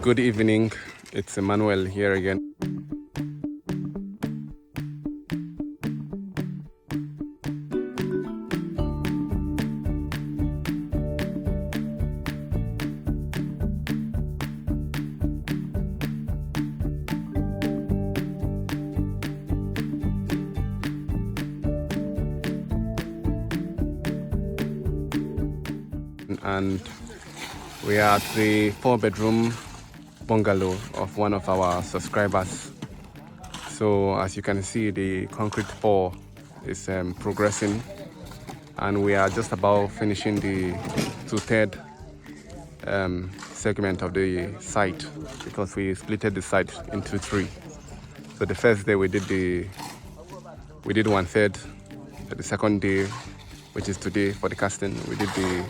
Good evening, it's Emmanuel here again. And we are at the 4-bedroom bungalow of one of our subscribers. So as you can see, the concrete pour is progressing, and we are just about finishing the 2/3 segment of the site, because we splitted the site into 3. So the first day we did 1/3. The second day, which is today for the casting, we did the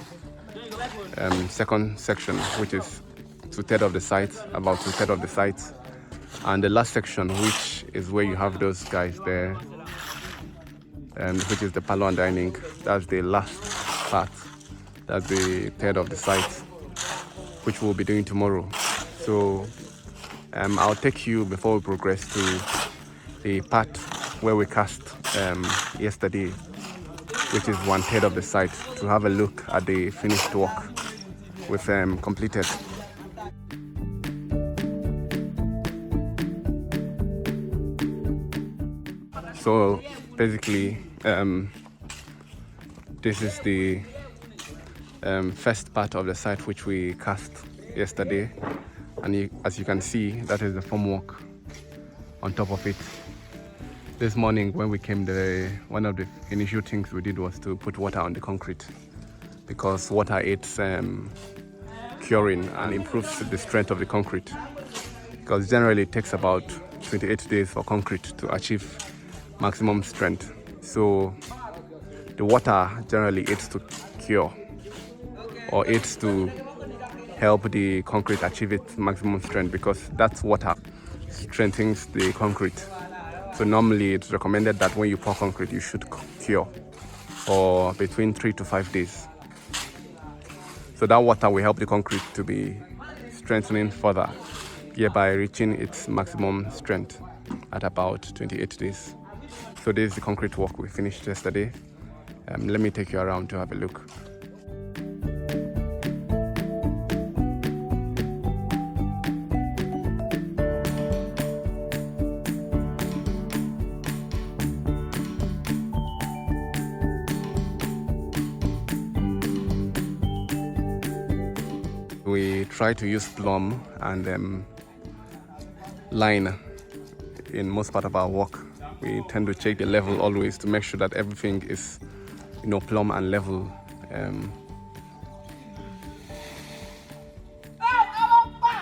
second section, which is 2/3 of the site, about 2/3 of the site, and the last section, which is where you have those guys there, which is the parlor and dining. That's the last part. That's the 1/3 of the site, which we'll be doing tomorrow. So I'll take you, before we progress, to the part where we cast yesterday, which is 1/3 of the site, to have a look at the finished work we've completed. So basically, this is the first part of the site which we cast yesterday, and as you can see, that is the formwork on top of it. This morning when we came, one of the initial things we did was to put water on the concrete, because water aids curing and improves the strength of the concrete, because generally it takes about 28 days for concrete to achieve maximum strength. So the water generally aids to cure, or aids to help the concrete achieve its maximum strength, because that water strengthens the concrete. So normally it's recommended that when you pour concrete, you should cure for between 3 to 5 days. So that water will help the concrete to be strengthening further, hereby reaching its maximum strength at about 28 days. So this is the concrete work we finished yesterday. Let me take you around to have a look. We try to use plumb and line in most part of our work. We tend to check the level always to make sure that everything is, plumb and level.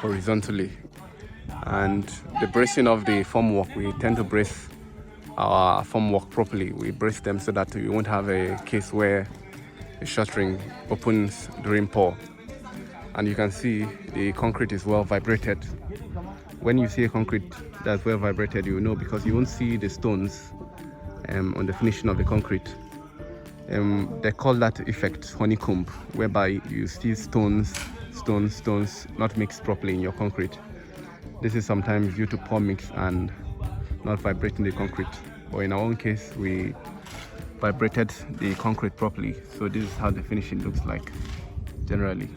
Horizontally. And the bracing of the formwork, we tend to brace our formwork properly. We brace them so that we won't have a case where the shuttering opens during pour. And you can see the concrete is well vibrated. When you see a concrete that's well vibrated, you know, because you won't see the stones on the finishing of the concrete. They call that effect honeycomb, whereby you see stones not mixed properly in your concrete. This is sometimes due to pour mix and not vibrating the concrete. But in our own case, we vibrated the concrete properly. So this is how the finishing looks like generally.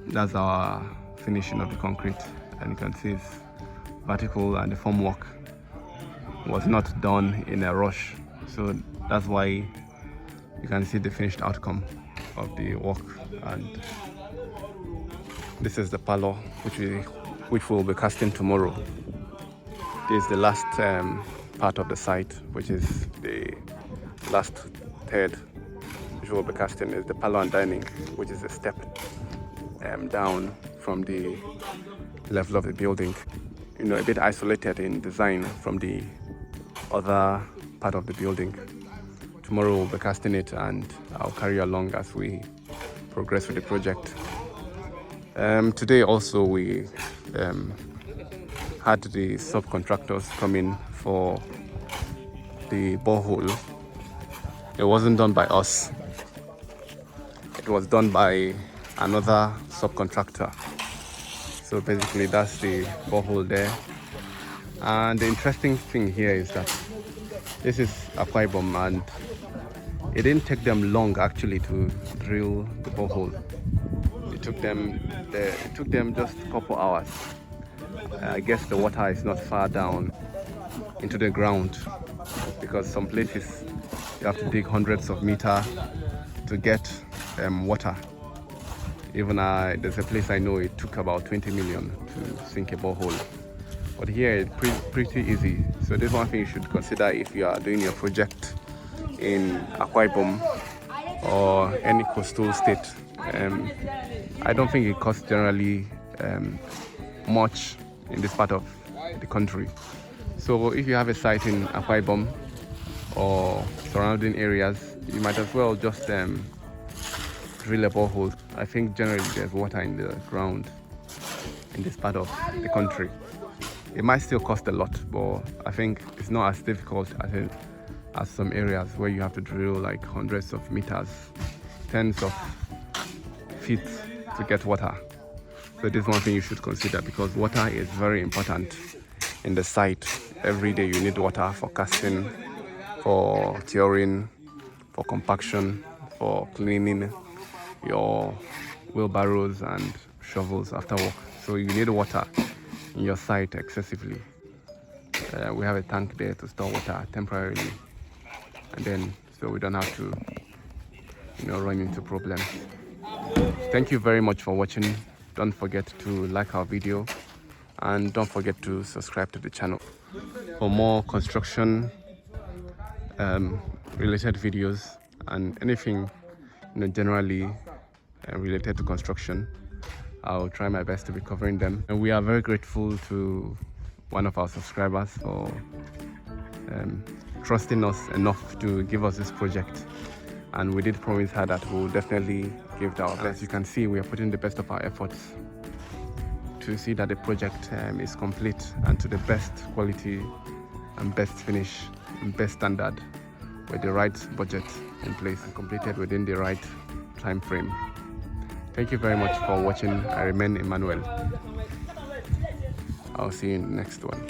That's our finishing of the concrete, and you can see it's vertical, and the formwork was not done in a rush. So that's why you can see the finished outcome of the work. And this is the parlor which we'll be casting tomorrow. This is the last part of the site, which is the last 1/3, which we'll be casting. Is the parlor and dining, which is a step down from the level of the building, a bit isolated in design from the other part of the building. Tomorrow we'll be casting it, and I'll carry you along as we progress with the project. Today also we had the subcontractors come in for the borehole. It wasn't done by us. It was done by another subcontractor. So basically that's the borehole there. And the interesting thing here is that this is Akwa Ibom, and it didn't take them long actually to drill the borehole. It took them just a couple hours. I guess the water is not far down into the ground, because some places you have to dig hundreds of meters to get water. Even there's a place I know it took about 20 million to sink a borehole. But here it's pretty easy. So this is one thing you should consider if you are doing your project in Akwa Ibom or any coastal state. I don't think it costs generally much in this part of the country. So if you have a site in Akwa Ibom or surrounding areas, you might as well just drill a borehole. I think generally there's water in the ground in this part of the country. It might still cost a lot, but I think it's not as difficult as some areas where you have to drill like hundreds of meters, tens of feet to get water. So this is one thing you should consider, because water is very important in the site. Every day you need water for casting, for curing, for compaction, for cleaning your wheelbarrows and shovels after work. So you need water in your site excessively. We have a tank there to store water temporarily, and then so we don't have to run into problems. Thank you very much for watching. Don't forget to like our video, and don't forget to subscribe to the channel for more construction related videos and anything generally related to construction. I'll try my best to be covering them. And we are very grateful to one of our subscribers for trusting us enough to give us this project. And we did promise her that we'll definitely give it our best. As you can see, we are putting the best of our efforts to see that the project is complete and to the best quality and best finish and best standard, with the right budget in place and completed within the right time frame. Thank you very much for watching. I remain Emmanuel. I'll see you in the next one.